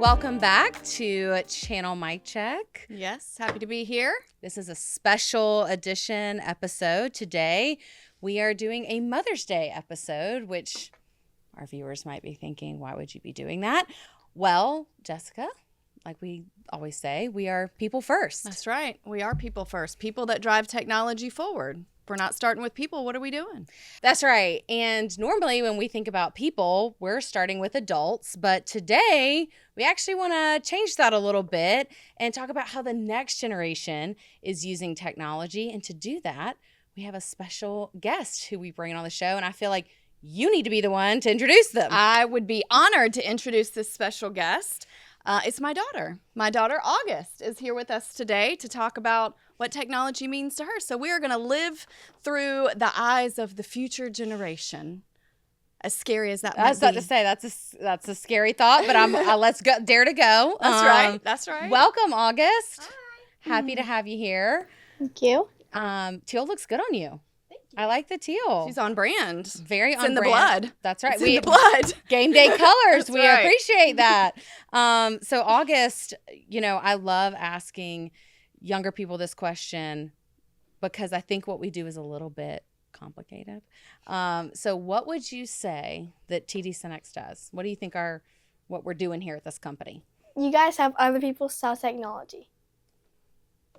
welcome back to Channel Mic Check. Yes, happy to be here. This is a special edition episode. Today, we are doing a Mother's Day episode, which our viewers might be thinking, why would you be doing that? Well, Jessica, like we always say, we are people first. That's right. We are people first. People that drive technology forward. If we're not starting with people, what are we doing? That's right. And normally when we think about people, we're starting with adults. But today, we actually want to change that a little bit and talk about how the next generation is using technology. And to do that, we have a special guest who we bring on the show. And I feel like you need to be the one to introduce them. I would be honored to introduce this special guest. It's my daughter. My daughter, August, is here with us today to talk about what technology means to her. So we are going to live through the eyes of the future generation. As scary as that might be. I was about to say, that's a scary thought, but let's go, dare to go. That's right. That's right. Welcome, August. Hi. Happy to have you here. Thank you. Teal looks good on you. I like the teal. She's on brand. Very on brand. brand. In the blood. That's right. It's in the blood. Game day colors. We right. appreciate that. So August, I love asking younger people this question because I think what we do is a little bit complicated. So what would you say that TD SYNNEX does? What do you think what we're doing here at this company? You guys have other people sell technology.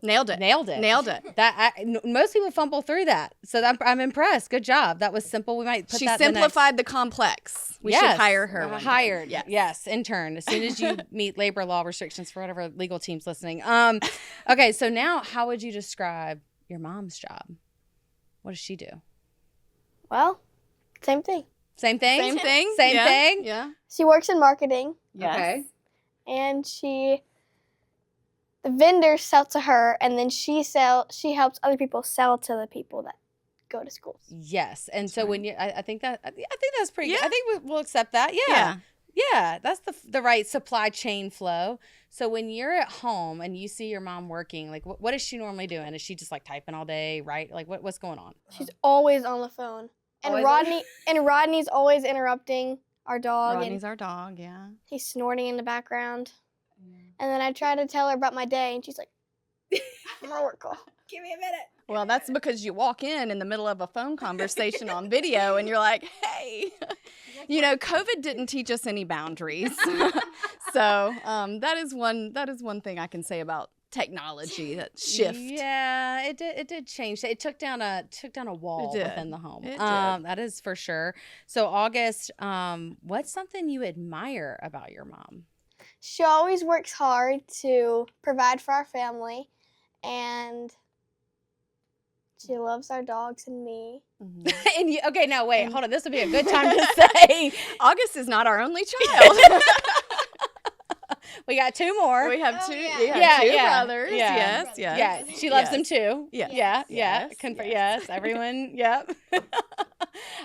Nailed it. Most people fumble through that. So I'm impressed. Good job. That was simple. We might put she that simplified the complex. We should hire her. Hired. Yes. Intern. As soon as you meet labor law restrictions for whatever legal team's listening. Okay. So now how would you describe your mom's job? What does she do? Well, same thing. Same thing? Same thing. Same yeah. thing? Yeah. She works in marketing. Yes. Okay. And the vendors sell to her, and then she helps other people sell to the people that go to schools. Yes. And so right. when I think that's pretty good. Yeah. I think we'll accept that. Yeah. Yeah, that's the right supply chain flow. So when you're at home and you see your mom working, like what is she normally doing? Is she just like typing all day, right? Like what's going on? She's always on the phone. And Rodney's always interrupting our dog. Rodney's our dog, yeah. He's snorting in the background. And then I try to tell her about my day, and she's like, I'm on a work call. Give me a minute. Well, that's because you walk in the middle of a phone conversation on video, and you're like, hey. COVID didn't teach us any boundaries. So that is one thing I can say about technology, that shift. Yeah, it did change. It took down a wall within the home. It did. That is for sure. So August, what's something you admire about your mom? She always works hard to provide for our family, and she loves our dogs and me. Mm-hmm. And now wait, hold on. This would be a good time to say August is not our only child. We got two more. We have two. Yeah. Two brothers. Yes. Yeah, she loves them too. Yes. Yeah. Yes. Yes. Everyone. Yep.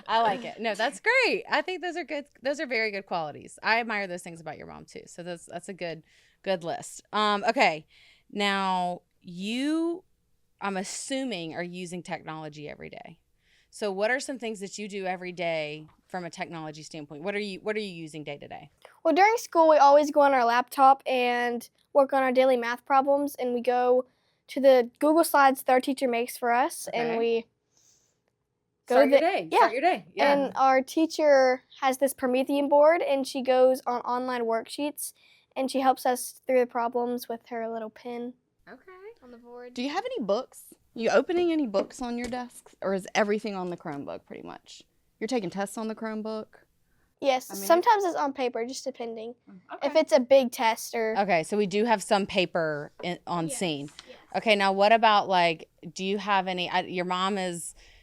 I like it. No, that's great. I think those are good. Those are very good qualities. I admire those things about your mom too. So that's a good list. Okay. Now I'm assuming are using technology every day. So what are some things that you do every day from a technology standpoint? What are you using day to day? Well, during school, we always go on our laptop and work on our daily math problems, and we go to the Google Slides that our teacher makes for us, and we go Start your day. Yeah. Start your day. Yeah. And our teacher has this Promethean board, and she goes on online worksheets, and she helps us through the problems with her little pen on the board. Do you have any books? You opening any books on your desks, or is everything on the Chromebook pretty much? You're taking tests on the Chromebook? Yes, sometimes it's on paper, just depending. Okay. If it's a big test or... Okay, so we do have some paper on scene. Yes. Okay, now what about do you have any, your mom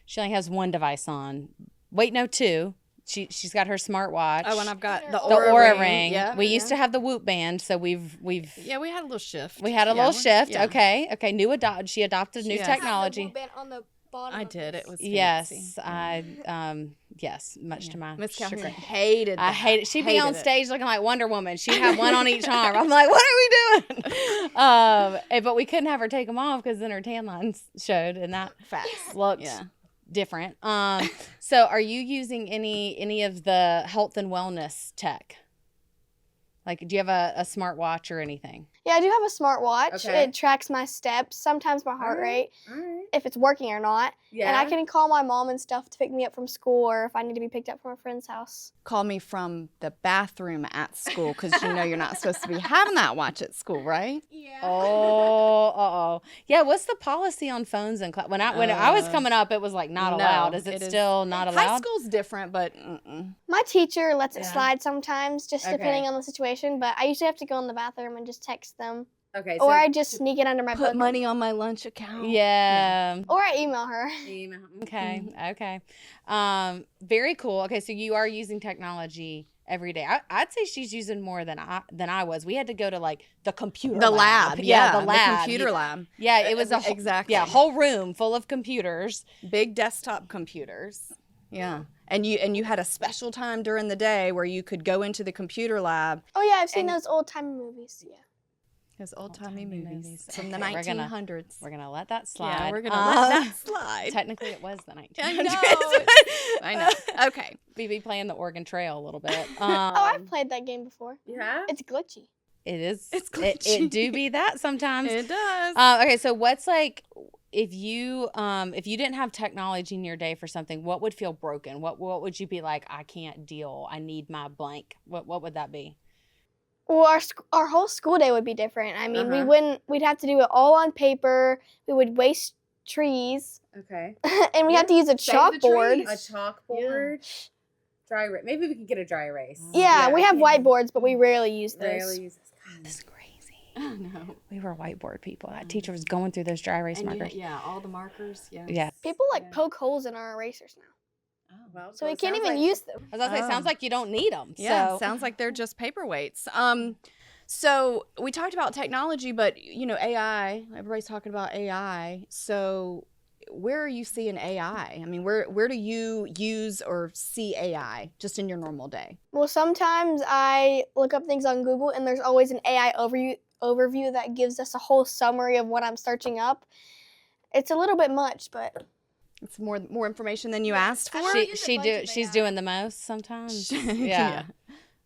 she only has one device on. Wait, no, two. She's got her smartwatch. Oh, and I've got the Oura Ring. Yeah. We used to have the Whoop Band, so we've Yeah, we had a little shift. We had a little shift. Yeah. Okay. She adopted new technology. Have the Whoop Band on the bottom I of did. this. It was fancy. Yes, much to my Miss Calhoun chagrin. hated that. I hate it. She'd be Hated on it. stage looking like Wonder Woman. She'd have one on each arm. I'm like, what are we doing? But we couldn't have her take them off because then her tan lines showed, and that Facts. looked different. So are you using any of the health and wellness tech? Like, do you have a smartwatch or anything? Yeah, I do have a smartwatch. Okay. It tracks my steps, sometimes my heart rate, All right. if it's working or not. Yeah. And I can call my mom and stuff to pick me up from school or if I need to be picked up from a friend's house. Call me from the bathroom at school because you know you're not supposed to be having that watch at school, right? Yeah. Oh. Yeah. What's the policy on phones and when I was coming up, it was like not No, allowed. Is it it is- still not allowed? High school's different, but My teacher lets it Yeah. slide sometimes, just Okay. depending on the situation, but I usually have to go in the bathroom and just text them. Okay. Or I just sneak it under my put book. money on my lunch account. Yeah. Or I email her. Okay. Okay. Very cool. Okay. So you are using technology every day. I'd say she's using more than I was. We had to go to like the computer The lab. Yeah, the lab. The computer lab. Yeah, it was a whole, Exactly. Yeah, whole room full of computers. Big desktop computers. Yeah. And you had a special time during the day where you could go into the computer lab. Oh, yeah, I've seen And- those old-time movies. Yeah. Those old-timey Old-timey movies movies. from the Okay, we're gonna- 1900s. We're gonna let that slide. Yeah, we're going to let that slide. Technically, it was the 1900s. I know. I know. Okay. We be playing the Oregon Trail a little bit. Oh, I've played that game before. Yeah. It's glitchy. It is. It's It glitchy. do be that sometimes. It does. Okay, so what's like if you didn't have technology in your day for something, what would feel broken? What would you be like? I can't deal. I need my blank. What would that be? Well, our whole school day would be different. I mean, Uh-huh. we'd have to do it all on paper. We would waste trees, Okay. and we have to use a chalkboard. chalkboard. Dry erase. Maybe we could get a dry erase. Yeah, we have whiteboards, but we rarely use those. This is crazy. No. We were whiteboard people. That teacher was going through those dry erase markers. Yeah, all the markers. Yeah. Yeah. People like Yeah. poke holes in our erasers now, Well, so we can't even use them. I was gonna say, it sounds like you don't need them. Yeah, So. sounds like they're just paperweights. So we talked about technology, but you know, AI. Everybody's talking about AI. So where are you seeing AI? I mean, where do you use or see AI just in your normal day? Well, sometimes I look up things on Google, and there's always an AI overview that gives us a whole summary of what I'm searching up. It's a little bit much, but It's more information than you asked for. She's doing the most sometimes. Yeah. Yeah.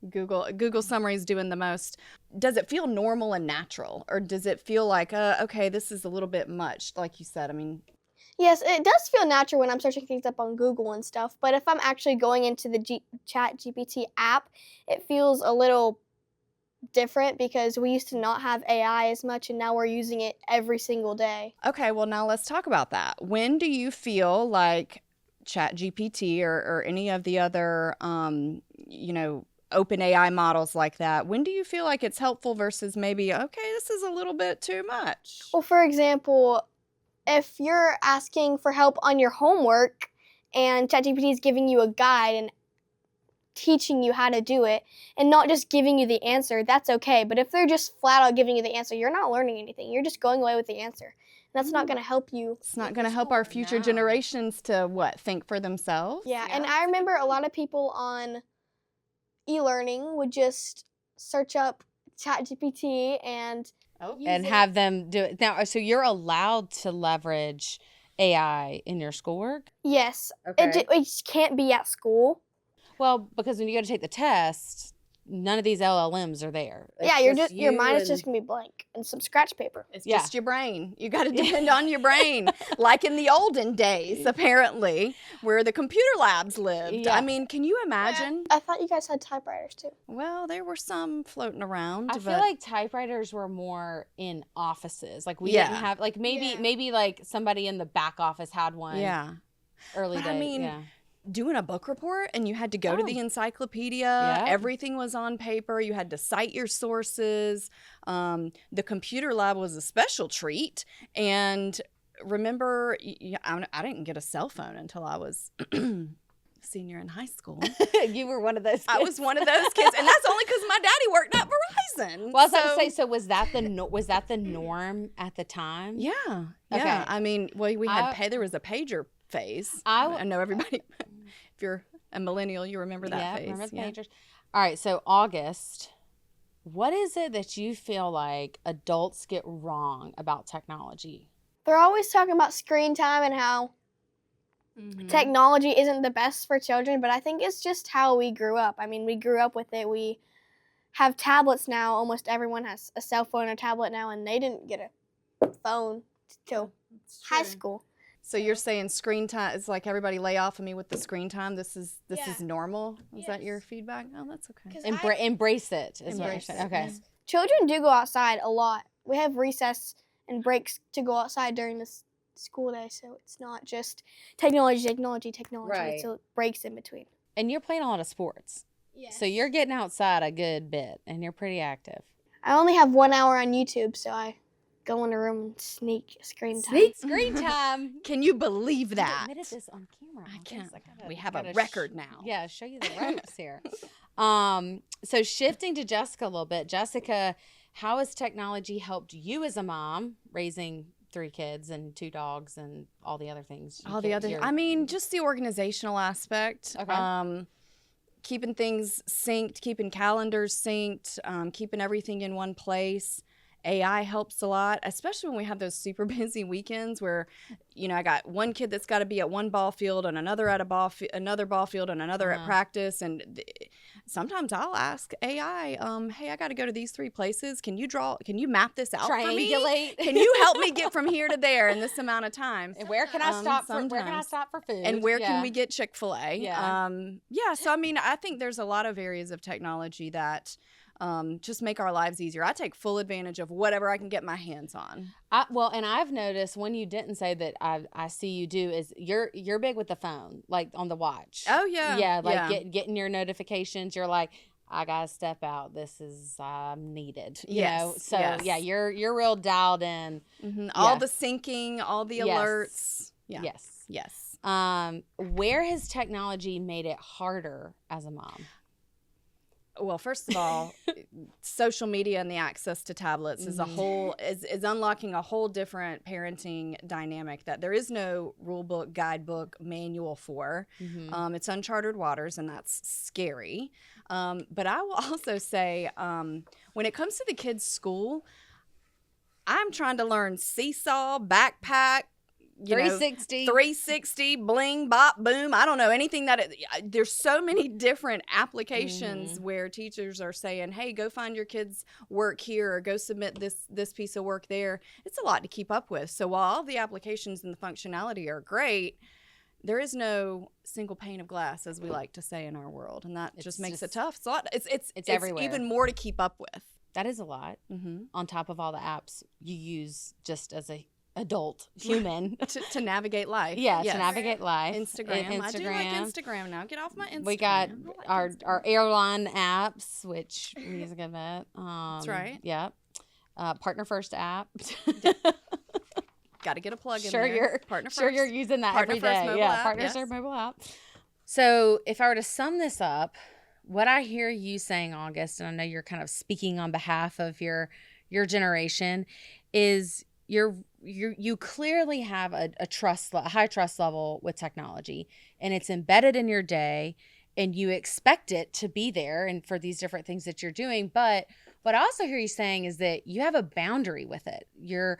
Google Summary's doing the most. Does it feel normal and natural, or does it feel like, okay, this is a little bit much, like you said? I mean, yes, it does feel natural when I'm searching things up on Google and stuff. But if I'm actually going into the ChatGPT app, it feels a little different because we used to not have AI as much, and now we're using it every single day. okay, well, now let's talk about that. When do you feel like ChatGPT or any of the other, open AI models like that, when do you feel like it's helpful versus maybe, okay, this is a little bit too much? Well, for example, if you're asking for help on your homework and ChatGPT is giving you a guide and teaching you how to do it and not just giving you the answer, that's okay. But if they're just flat out giving you the answer, you're not learning anything. You're just going away with the answer. And that's not going to help you. It's not going to help our future generations to think for themselves. Yeah, and I remember a lot of people on e-learning would just search up ChatGPT and use And it. have them do it now. So you're allowed to leverage AI in your schoolwork. Yes, it just can't be at school. Well, because when you go to take the test, none of these LLMs are there. Yeah, It's your mind is and- just gonna be blank and some scratch paper. It's Yeah. just your brain. You got to depend on your brain, like in the olden days, apparently, where the computer labs lived. Yeah. I mean, can you imagine? I thought you guys had typewriters too. Well, there were some floating around. I feel but like typewriters were more in offices. Like we Yeah. didn't have like maybe like somebody in the back office had one. yeah. Early But days. I mean, yeah. Doing a book report and you had to go to the encyclopedia. Yeah. Everything was on paper. You had to cite your sources. The computer lab was a special treat. And remember, I didn't get a cell phone until I was senior in high school. You were one of those. I was one of those kids, and that's only because my daddy worked at Verizon. Well, I was about to say. So was that the norm at the time? Yeah, Okay. yeah. I mean, well, we had I- there was a pager phase. I I know everybody. If you're a millennial, you remember that yeah, phase. remember the yeah. pagers. All right, so August, what is it that you feel like adults get wrong about technology? They're always talking about screen time and how technology isn't the best for children, but I think it's just how we grew up. I mean, we grew up with it. We have tablets now. Almost everyone has a cell phone or tablet now, and they didn't get a phone till high school. So you're saying screen time is like everybody lay off of me with the screen time. This is Yeah. normal. Is that your Yes. feedback? Oh, that's okay. Embrace it. Is what you're Embrace saying. it, Okay. yes. Children do go outside a lot. We have recess and breaks to go outside during this school day, so it's not just technology. Right. It's breaks in between. And you're playing a lot of sports. Yes. So you're getting outside a good bit and you're pretty active. I only have 1 hour on YouTube, so I go in a room and sneak screen time. Sneak screen time. Can you believe You that? admitted this on camera. I August. can't. We have a gotta record now. Yeah, show you the ropes here. So shifting to Jessica a little bit. Jessica, how has technology helped you as a mom raising 3 kids and 2 dogs and all the other things? I mean, just the organizational aspect. Okay. Keeping things synced, keeping calendars synced, keeping everything in one place. AI helps a lot, especially when we have those super busy weekends where, I got one kid that's got to be at one ball field and another at another ball field and another at practice. And sometimes I'll ask AI, hey, I got to go to these 3 places. Can you map this out for me? Triangulate. Can you help me get from here to there in this amount of time? And where can I stop for sometimes. food? And where can we get Chick-fil-A? Yeah. So I mean, I think there's a lot of areas of technology that just make our lives easier. I take full advantage of whatever I can get my hands on. And I've noticed one you didn't say that I see you do is you're big with the phone, like on the watch. Oh yeah. Yeah, like getting your notifications. You're like, I gotta step out. This is needed. You know? So yeah, you're real dialed in. Mm-hmm. All the syncing, all the alerts. Yeah. Yes. Where has technology made it harder as a mom? Well, first of all, social media and the access to tablets is is unlocking a whole different parenting dynamic that there is no rule book, guidebook, manual for. Mm-hmm. It's uncharted waters, and that's scary. But I will also say, when it comes to the kids' school, I'm trying to learn seesaw, backpack, 360, bling, bop, boom. I don't know anything there's so many different applications where teachers are saying, hey, go find your kids' work here or go submit this piece of work there. It's a lot to keep up with. So while all the applications and the functionality are great, there is no single pane of glass, as we like to say in our world. And that just makes it tough. It's a lot. It's everywhere. Even more to keep up with. That is a lot. Mm-hmm. On top of all the apps you use just as a adult human to navigate life. To navigate life. Instagram. I do like Instagram now. Get off my Instagram. We got our airline apps, which we use a good bit. That's right. Yeah. Partner First app. Got to get a plug in there. Partner First. Sure, you're using that Partner every First day. mobile app, Partner First mobile app. So if I were to sum this up, what I hear you saying, August, and I know you're kind of speaking on behalf of your generation, is you clearly have a high trust level with technology, and it's embedded in your day, and you expect it to be there and for these different things that you're doing. But what I also hear you saying is that you have a boundary with it. You're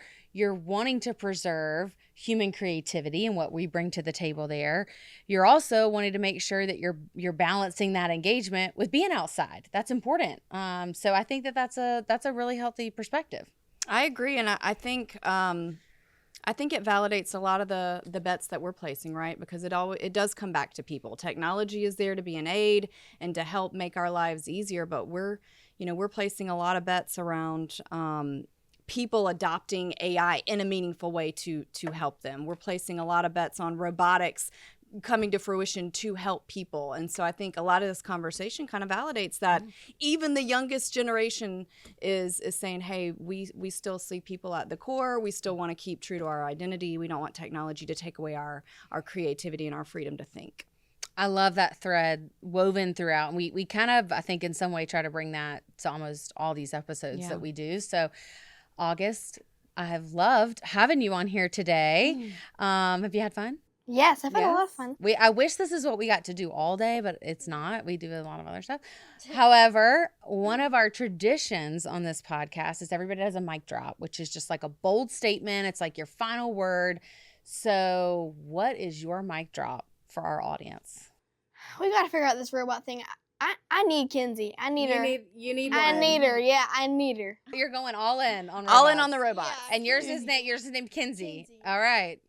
wanting to preserve human creativity and what we bring to the table there. You're also wanting to make sure that you're balancing that engagement with being outside. That's important. So I think that's a really healthy perspective. I agree, and I think it validates a lot of the bets that we're placing, right? Because it does come back to people. Technology is there to be an aid and to help make our lives easier, but we're placing a lot of bets around people adopting AI in a meaningful way to help them. We're placing a lot of bets on robotics coming to fruition to help people. And so I think a lot of this conversation kind of validates that even the youngest generation is saying, hey, we still see people at the core. We still want to keep true to our identity. We don't want technology to take away our creativity and our freedom to think. I love that thread woven throughout. And we kind of, I think in some way, try to bring that to almost all these episodes that we do. So August, I have loved having you on here today. Have you had fun? Yes, I've had a lot of fun. I wish this is what we got to do all day, but it's not. We do a lot of other stuff. However, one of our traditions on this podcast is everybody does a mic drop, which is just like a bold statement. It's like your final word. So what is your mic drop for our audience? We got to figure out this robot thing. I need Kinsey. I need her. You need I one. need her. Yeah, I need her. You're going all in on All in robots. on the robots. Yeah. And yours is named Kinsey. Kinsey. All right,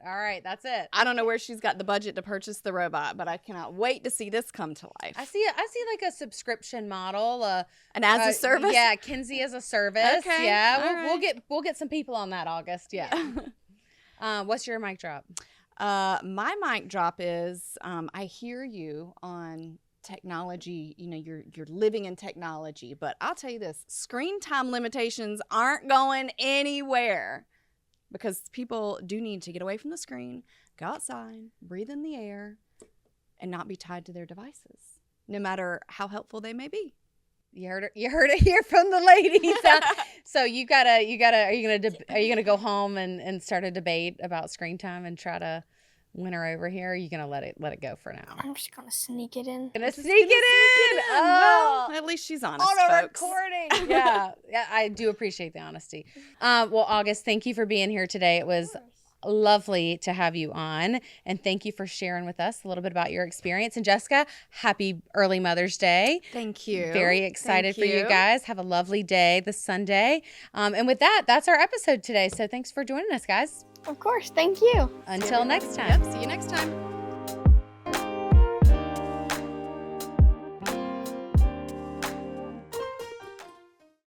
that's it. I don't know where she's got the budget to purchase the robot, but I cannot wait to see this come to life. I see like a subscription model. And as a service? Yeah, Kinsey as a service. Okay, Yeah, all we'll get some people on that August. Yeah. What's your mic drop? My mic drop is I hear you on technology. You know, you're living in technology, but I'll tell you this: screen time limitations aren't going anywhere because people do need to get away from the screen, go outside, breathe in the air, and not be tied to their devices, no matter how helpful they may be. You heard it here from the ladies. So are you gonna go home and start a debate about screen time and try to win her over here? Or are you gonna let it go for now? I'm just gonna sneak it in. Gonna sneak it in. Well, Oh. at least she's honest, On a folks. recording. Yeah, I do appreciate the honesty. Well, August, thank you for being here today. It was lovely to have you on, and thank you for sharing with us a little bit about your experience. And Jessica, happy early Mother's Day. Thank you. Very excited Thank for you guys. Have a lovely day this Sunday. And with that, that's our episode today. So thanks for joining us, guys. Of course. Thank you. Until next time. Yep. See you next time.